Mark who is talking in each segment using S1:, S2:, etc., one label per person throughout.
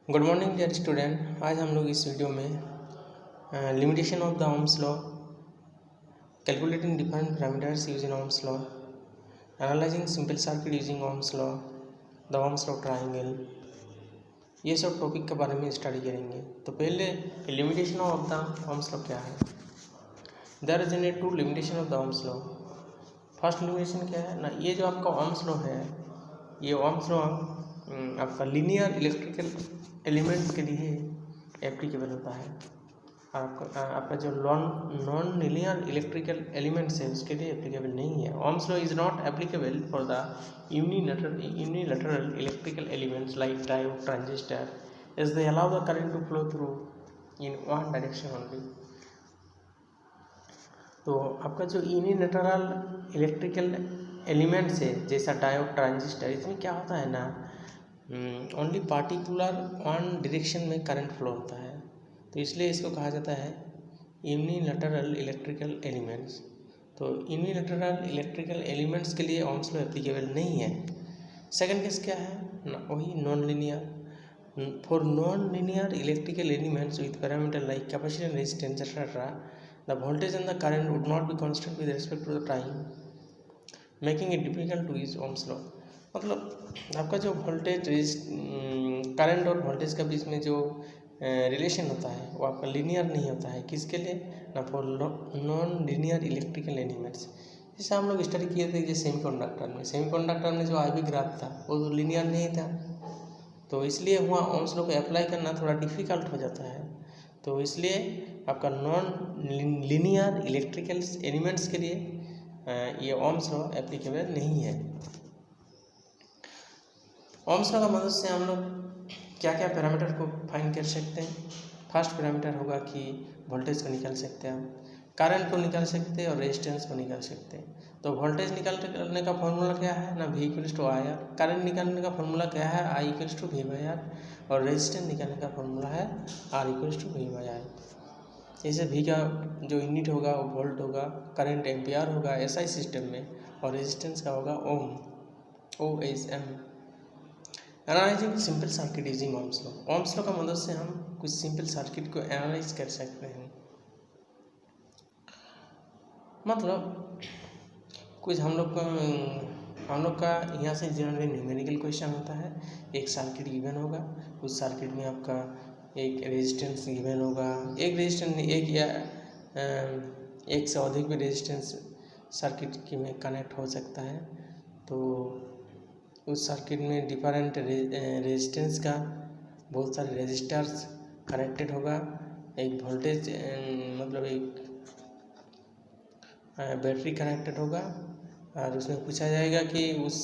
S1: Good morning dear student. आज हम लोग इस वीडियो में limitation of the Ohm's law, calculating different parameters using Ohm's law, analysing simple circuit using Ohm's law, the Ohm's law triangle, ये सब topic के बारे में स्टडी करेंगे। तो पहले limitation of the Ohm's law क्या है। There is an two limitation of the Ohm's law. First limitation क्या है ना, ये जो आपका ओम्स लॉ है, ये ओम्स लॉ आपका लीनियर इलेक्ट्रिकल एलिमेंट्स के लिए एप्लीकेबल होता है। आपका जो नॉन लीनियर इलेक्ट्रिकल एलिमेंट्स है उसके लिए एप्लीकेबल नहीं है। Ohm's law is not applicable for the unilateral electrical elements like diode, transistor, as they allow the current to flow through in one direction only। तो आपका जो यूनिलैटरल इलेक्ट्रिकल एलिमेंट्स है जैसा डायोड, ट्रांजिस्टर, इसमें क्या होता है ना, ओनली पार्टिकुलर वन डायरेक्शन में करंट फ्लो होता है, तो इसलिए इसको कहा जाता है यूनिलैटरल इलेक्ट्रिकल एलिमेंट्स। तो यूनिलैटरल इलेक्ट्रिकल एलिमेंट्स के लिए ओम्स लॉ एप्लीकेबल नहीं है। सेकंड केस क्या है ना, वही non linear. For non linear electrical elements with parameter like capacitance, resistance etcetera, the voltage and the current would not be constant with respect to the time, making it difficult to use Ohm's law. मतलब आपका जो voltage current और voltage के बीच में जो relation होता है वो आपका लीनियर नहीं होता है। किसके लिए ना, for non linear electrical elements. जैसे हम लोग स्टडी किए थे कि सेमीकंडक्टर में जो आईवी ग्राफ था वो तो लीनियर नहीं था, तो इसलिए हुआ ओम्स लॉ को अप्लाई करना थोड़ा डिफिकल्ट हो जाता है। तो इसलिए आपका नॉन लीनियर इलेक्ट्रिकल एलिमेंट्स के लिए ये ओम्स लॉ एप्लीकेबल नहीं है। ओम्स लॉ का मदद से हम लोग क्या क्या पैरामीटर को फाइंड कर सकते हैं। फर्स्ट पैरामीटर होगा कि वोल्टेज को निकाल सकते हैं हम, करंट को निकाल सकते हैं और रेजिस्टेंस को निकाल सकते हैं। तो वोल्टेज निकालने का फॉर्मूला क्या है ना, V equals to I R. Current निकालने का फॉर्मूला क्या है, I equals to V by R. और रेजिस्टेंस निकालने का फॉर्मूला है R equals to V by R. जैसे V का जो यूनिट होगा वो वोल्ट होगा, करंट एम्पियर होगा SI सिस्टम में, और रेजिस्टेंस का होगा ohm, OHM। Analysing simple circuit using Ohm's law. Ohm's law का मदद से हम कुछ सिंपल सर्किट को एनालाइज कर सकते हैं। मतलब कुछ हम लोग का यहाँ से जनरली न्यूमेरिकल क्वेश्चन होता है। एक सर्किट गिवन होगा, उस सर्किट में आपका एक रेजिस्टेंस गिवन होगा, एक रेजिस्टेंस एक या एक से अधिक भी रेजिस्टेंस सर्किट की में कनेक्ट हो सकता है। तो उस सर्किट में डिफरेंट रेजिस्टेंस का बहुत सारे रेजिस्टर्स कनेक्टेड होगा। एक वोल्टेज मतलब एक बैटरी कनेक्टेड होगा, और उसमें पूछा जाएगा कि उस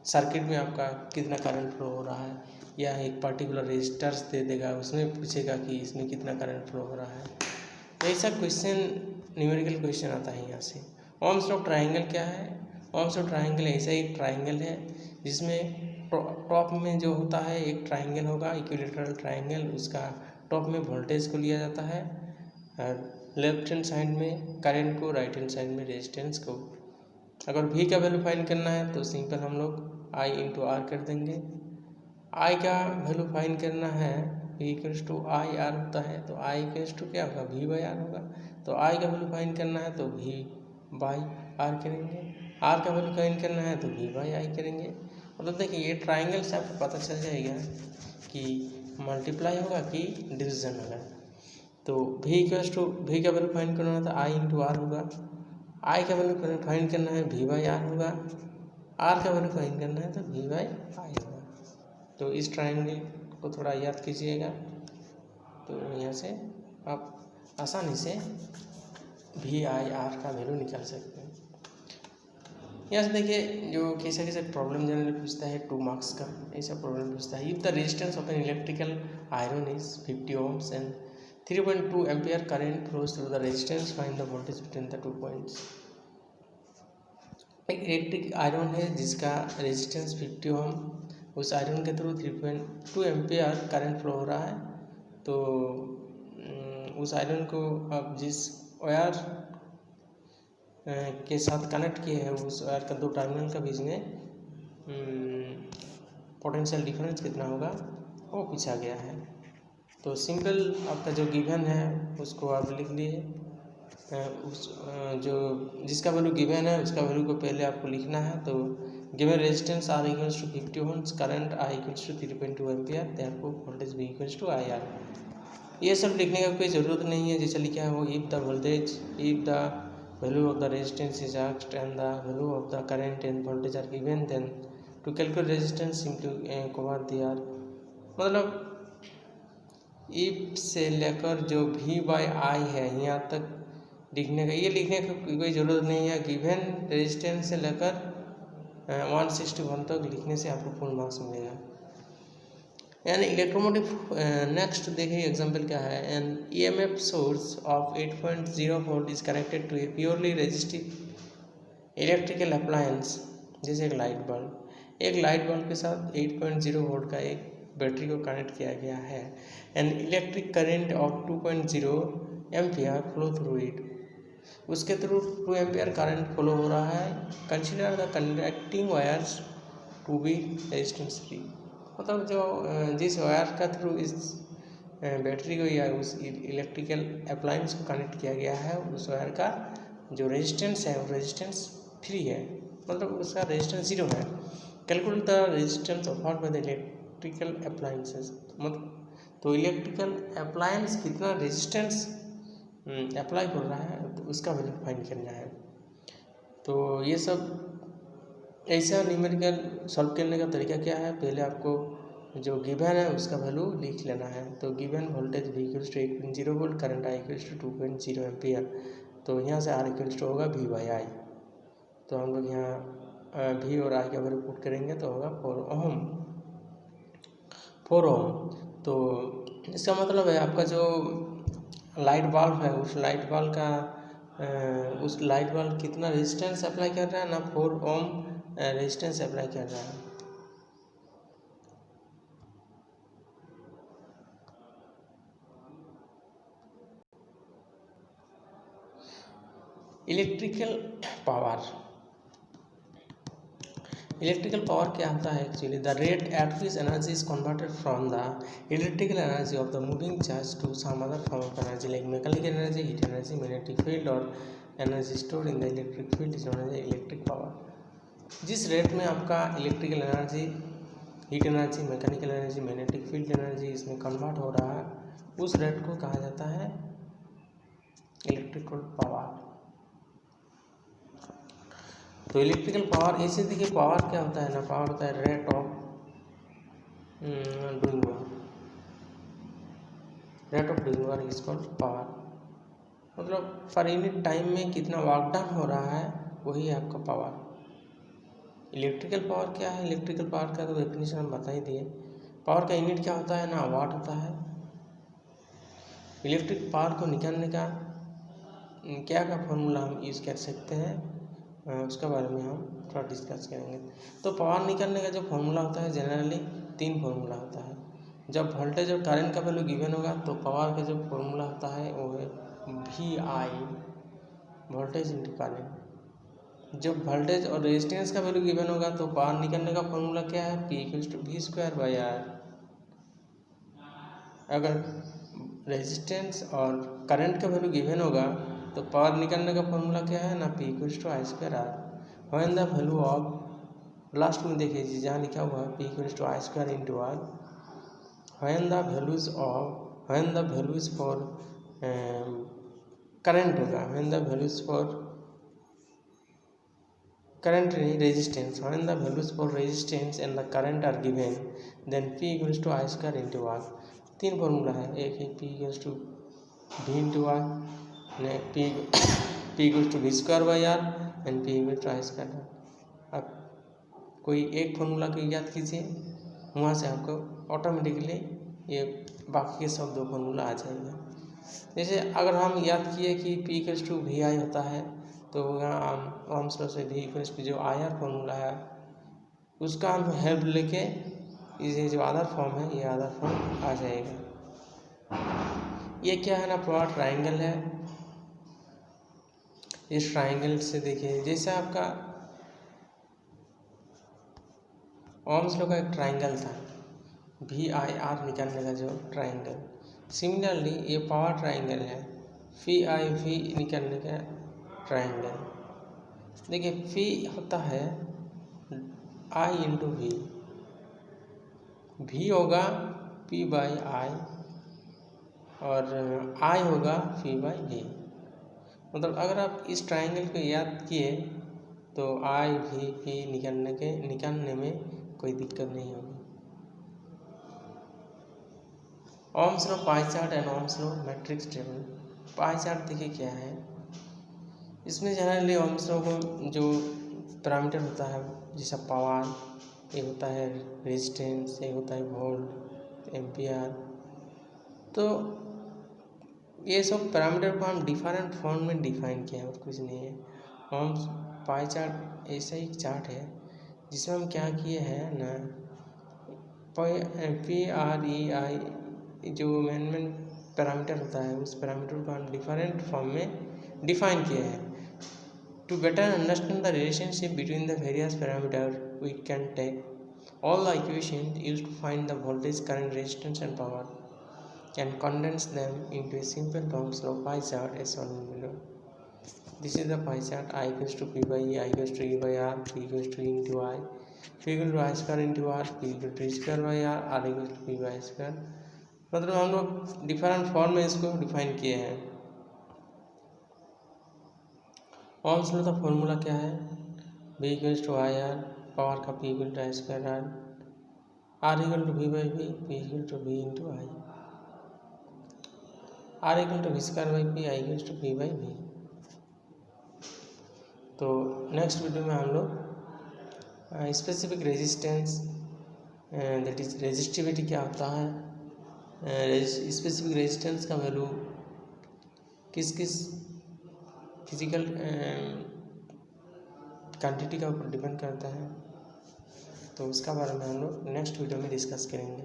S1: सर्किट में आपका कितना करंट फ्लो हो रहा है, या एक पर्टिकुलर रेजिस्टर्स दे देगा, उसमें पूछेगा कि इसमें कितना करंट फ्लो हो रहा है। तो ऐसा क्वेश्चन न्यूमेरिकल क्वेश्चन आता है यहाँ से। ओम्स लॉ ट्रायंगल क्या है, ओम्स लॉ ट्रायंगल ऐसा एक ट्रायंगल है जिसमें टॉप में जो होता है एक ट्रायंगल होगा, इक्विलैटरल ट्रायंगल, उसका टॉप में वोल्टेज को लिया जाता है, लेफ्ट हैंड साइड में करंट को, राइट हैंड साइड में रेजिस्टेंस को। अगर V का वैल्यू फाइंड करना है तो सिंपल हम लोग I इंटू आर कर देंगे। I का वैल्यू फाइंड करना है, V equals to I R होता है, तो I इक्वल्स टू क्या होगा, V बाई आर होगा। तो I का वैल्यू फाइंड करना है तो V बाई आर करेंगे, R का वैल्यू फाइंड करना है तो V बाई आई करेंगे। मतलब देखिए ये ट्राइंगल से आपको पता चल जाएगा कि मल्टीप्लाई होगा कि डिवीजन होगा। तो V का वैल्यू फाइंड करना है तो I इंटू आर होगा, I का वैल्यू फाइंड करना है V बाई आर होगा, R का वैल्यू फाइंड करना है तो V बाई आई होगा। तो इस ट्रायंगल को थोड़ा याद कीजिएगा, तो यहाँ से आप आसानी से V आई आर का वैल्यू निकाल सकते हैं। यहाँ से देखिए जो कैसे प्रॉब्लम जनरली पूछता है 2 मार्क्स का, ऐसा प्रॉब्लम पूछता है। If the resistance of an electrical iron is 50 ohms and 3.2 ampere current flows through the resistance, find the voltage between the 2 points. एक इलेक्ट्रिक आयरन है जिसका रेजिस्टेंस 50 ओम, उस आयरन के थ्रू 3.2 एम्पियर करंट फ्लो हो रहा है। तो उस आयरन को आप जिस वायर के साथ कनेक्ट किए हैं, उस वायर का 2 टर्मिनल के बीच में पोटेंशियल डिफरेंस कितना होगा वो पूछा गया है। तो सिंपल आपका जो गिवन है उसको आप लिख लिए, जो जिसका वैल्यू गिवन है उसका वैल्यू को पहले आपको लिखना है। तो given resistance R equals to 50 ohms, current I equals to 3.2 ampere, therefore voltage V equals to IR। ये सब लिखने का कोई ज़रूरत नहीं है, जैसे लिखा है वो if the voltage, if the value of the resistance is asked and the value of the current and voltage are given, then to calculate resistance simply comma दिया। मतलब इफ से लेकर जो V/I है यहाँ तक लिखने का, ये लिखने का कोई ज़रूरत नहीं है। गिवन रेजिस्टेंस से लेकर 161 तक लिखने से आपको फुल मार्क्स मिलेगा। यानी इलेक्ट्रोमोटिव नेक्स्ट देखिए एग्जांपल क्या है। An EMF source of 8.0 volt is connected to a purely resistive electrical appliance, जैसे एक लाइट बल्ब। एक लाइट बल्ब के साथ 8.0 वोल्ट का एक बैटरी को कनेक्ट किया गया है। An electric current of 2.0 ampere flow through it, उसके थ्रू 2 एम्पियर करंट फ्लो हो रहा है। Consider the conducting wires to be resistance free, मतलब जो जिस वायर का थ्रू इस बैटरी को या उस इलेक्ट्रिकल अप्लायंस को कनेक्ट किया गया है, उस वायर का जो रेजिस्टेंस है वो रेजिस्टेंस फ्री है, मतलब उसका रेजिस्टेंस जीरो है। Calculate the resistance offered by the electrical appliances, मतलब तो इलेक्ट्रिकल अप्लायंस कितना रेजिस्टेंस अप्लाई कर रहा है तो उसका वैल्यू फाइंड करना है। तो ये सब ऐसा न्यूमेरिकल सॉल्व करने का तरीका क्या है, पहले आपको जो गिवन है उसका वैल्यू लिख लेना है। तो given voltage V equals to 8.0 volt, current I equals to 2.0 ampere, तो यहाँ से R इक्वल्स टू होगा V/I। तो हम लोग यहाँ V और I का वैल्यू पुट करेंगे तो होगा 4 ओम। तो इसका मतलब है आपका जो लाइट बल्ब है उस लाइट बल्ब कितना रेजिस्टेंस अप्लाई कर रहा है ना, 4 ओम रेजिस्टेंस अप्लाई कर रहा है। इलेक्ट्रिकल पावर क्या होता है actually, the rate at which energy is converted from the electrical energy of the moving charge to some other form of energy like mechanical energy, heat energy, magnetic field और energy stored in the electric field is known as electric power. जिस rate में आपका electrical energy, heat energy, mechanical energy, magnetic field energy इसमें convert हो रहा है, उस rate को कहा जाता है इलेक्ट्रिकल पावर। तो इलेक्ट्रिकल पावर ऐसे देखिए, पावर क्या होता है ना, पावर होता है rate of doing work, rate of doing work is called power, मतलब पर यूनिट टाइम में कितना वर्क डन हो रहा है वही है आपका पावर। इलेक्ट्रिकल पावर क्या है, इलेक्ट्रिकल पावर का तो डेफिनेशन हम बता ही दिए। पावर का यूनिट क्या होता है ना, वाट होता है। इलेक्ट्रिक पावर को निकालने का क्या फॉर्मूला हम यूज़ कर सकते हैं, उसके बारे में हम थोड़ा डिस्कस करेंगे। तो पावर निकालने का जो फॉर्मूला होता है जनरली 3 फॉर्मूला होता है। जब वोल्टेज और करंट का वैल्यू गिवन होगा तो पावर का जो फॉर्मूला होता है वो है VI, वोल्टेज इंटू करंट। जब वोल्टेज और रेजिस्टेंस का वैल्यू गिवन होगा तो पावर निकालने का फॉर्मूला क्या है, P इक्वल्स टू V²/R। अगर रेजिस्टेंस और करंट का वैल्यू गिवन होगा तो पावर निकालने का फॉर्मूला क्या है ना, P equals to I²R। When the value of, last में देखिए जहाँ लिखा हुआ है P equals to I² into R, when the values for current होगा, when the values for current resistance, when the values for resistance and the current are given then P equals to I² into R। 3 formula है, एक है P equals to V into R, P equals to V²/R and P equals to I²R। अब कोई एक formula को याद कीजिए, वहाँ से आपको ऑटोमेटिकली ये बाकी के सब 2 फॉर्मूला आ जाएगा। जैसे अगर हम याद किए कि P इक्वल्स टू VI होता है तो यहाँ ओम्स लॉ से V इक्वल्स टू जो IR फॉर्मूला है उसका हम हेल्प लेके ये जो अदर फॉर्म है ये अदर फॉर्म आ जाएगा। ये क्या है ना, पूरा ट्राइंगल है। इस ट्राइंगल से देखिए जैसे आपका ओम्स लॉ का एक ट्राइंगल था, VIR निकालने का जो ट्राइंगल। सिमिलरली ये पावर ट्राइंगल है, PIV निकालने का ट्राइंगल। देखिए P होता है I इंटू V, V होगा P/I और I होगा P/V। मतलब अगर आप इस ट्राइंगल को याद किए तो I/V/P निकालने में कोई दिक्कत नहीं होगी। Ohm's law, pie chart and Ohm's law matrix table. Pie chart देखिए क्या है, इसमें जनरली ओम्स लॉ को जो पैरामीटर होता है जैसा पावर, एक होता है रेजिस्टेंस, एक होता है वोल्ट, एम्पियर, तो ये सब पैरामीटर को हम डिफरेंट फॉर्म में डिफाइन किया है और कुछ नहीं है। ओम्स पाई चार्ट ऐसा ही चार्ट है जिसमें हम क्या किए हैं ना, PREI जो मेन पैरामीटर होता है उस पैरामीटर को हम डिफरेंट फॉर्म में डिफाइन किए हैं। To better understand the relationship between the various parameters, we can take all the equations used to find the voltage, current, resistance and power and condense them into a simple Ohm's law pie chart as shown below. This is the pie chart. I equals to P by E, I equals to E by R, P equals to E into I, P equals to I square into R, P equals to E square by R equals to P by I square। मतलब हम लोग different form में इसको define किए हैं। Ohms law का formula क्या है, V equals to I R, power का P equal to I square R equal to V by P, P equal to V into I, R equal to V square by P, I equal to P by V। तो next video में हम लोग specific resistance, that is resistivity क्या होता है, specific resistance का value किस किस फिजिकल क्वांटिटी का ऊपर डिपेंड करता है, तो उसका बारे में हम लोग नेक्स्ट वीडियो में डिस्कस करेंगे।